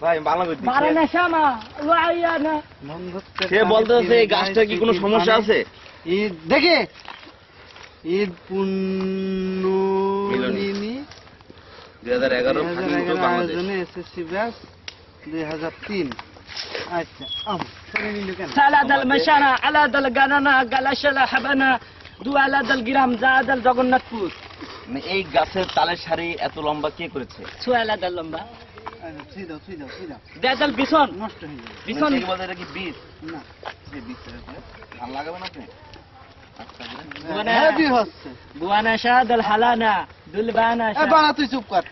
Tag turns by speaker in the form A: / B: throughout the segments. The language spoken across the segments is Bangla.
A: ভাই বাংলা কই দিছি
B: বারানা শামা ওয়াইয়ানা
A: সে বলতেছে এই গাছটা কি কোনো সমস্যা আছে
C: ঈদ দেখে ঈদ পুণ্যমিনী
A: 2011 ফাটিং বাংলাদেশ
C: আয়োজনে এসএসসি ব্যাচ 2003 আচ্ছা শুনে নিল কেন
B: সালাদ আল মাশানা আলাদ আল গানানা গালাশালা হাবানা দুয়ালাদ আল গিরাম জাদ আল জগন্নাথপুর
A: মানে এই গাছের তালের সারি এত লম্বা কে করেছে
B: ছয়ালাদ আল লম্বা
C: আচ্ছা ছিদাও
B: দেদাল বিছন
C: নষ্ট হয়ে যাবে
B: বিছন
A: কি বলতে এটা কি বীজ
C: না
A: এই বীজ ধান লাগাবেন আপনি
B: বুয়ানা
C: হেভি হচ্ছে
B: বুয়ানা শাদ আল হালানা দুলবানা
C: এ বানা তুই চুপ কর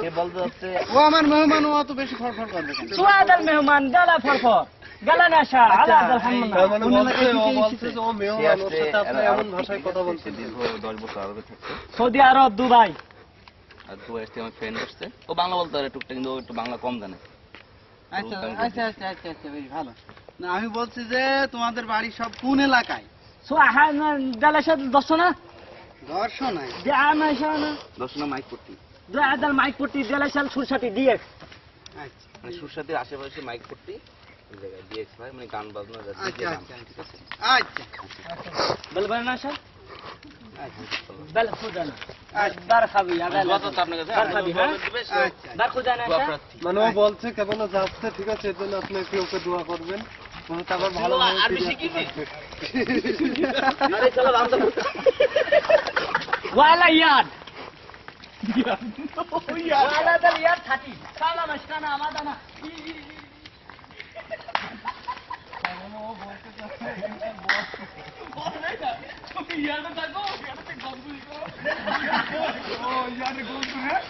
A: কে বলতে হচ্ছে
C: ও আমার মেহমান ও অত বেশি ফড়ফড় করবে কেন
B: সুয়াদ আল মেহমান গালা ফরফর গালানা শাহ আলাদ আল হাম্মানা
A: এমন ভাষায় কথা বলছে দীর্ঘ 10 বছর আরবে থাকছে
B: সৌদি আরব দুবাই
A: আর দুবাই থেকে আমার ফ্রেন্ড আসছে ও বাংলা বলতে পারে টুকটাক কিন্তু ও একটু বাংলা কম জানে
C: আচ্ছা বেশ ভালো না আমি বলছি যে তোমাদের বাড়ি সব কোন এলাকায়
B: সুহান গালাশাদ দশনা
C: দর্শন নাই
B: দেআনা শানা
A: দর্শনা মাইক পট্টি
B: দুয়াদ আল মাইকপট্টি গালাশাল সুরসাটি ডিএক্স
C: আচ্ছা
A: মানে সুরসাদের আশেপাশে মাইক পট্টি এই জায়গায় ডিএক্স ভাই মানে গান বাজনা যাচ্ছে
C: আচ্ছা
A: ঠিক আছে
C: আচ্ছা
B: বলবানা শাহ
C: আচ্ছা
B: বল খুদানা বার খাবি আগাল
A: কত তো আপনার কাছে
B: বার খাবি হ্যাঁ
C: আচ্ছা
B: বার খুদানা শাহ
C: মানে ও বলছে কেবল যাচ্ছে ঠিক আছে এর জন্য আপনি একটু ওকে দোয়া করবেন তারপর ভালো
A: আর বেশি কি
B: আরে চলো বান্দা ওয়ালা ইয়াদ ওয়ালা দাল ইয়াদ 30 সালা মাশকানা আমাদানা ইয়াদ থাকো ইয়াদ তে গম্বুল করো ও ইয়াদ গম্বুল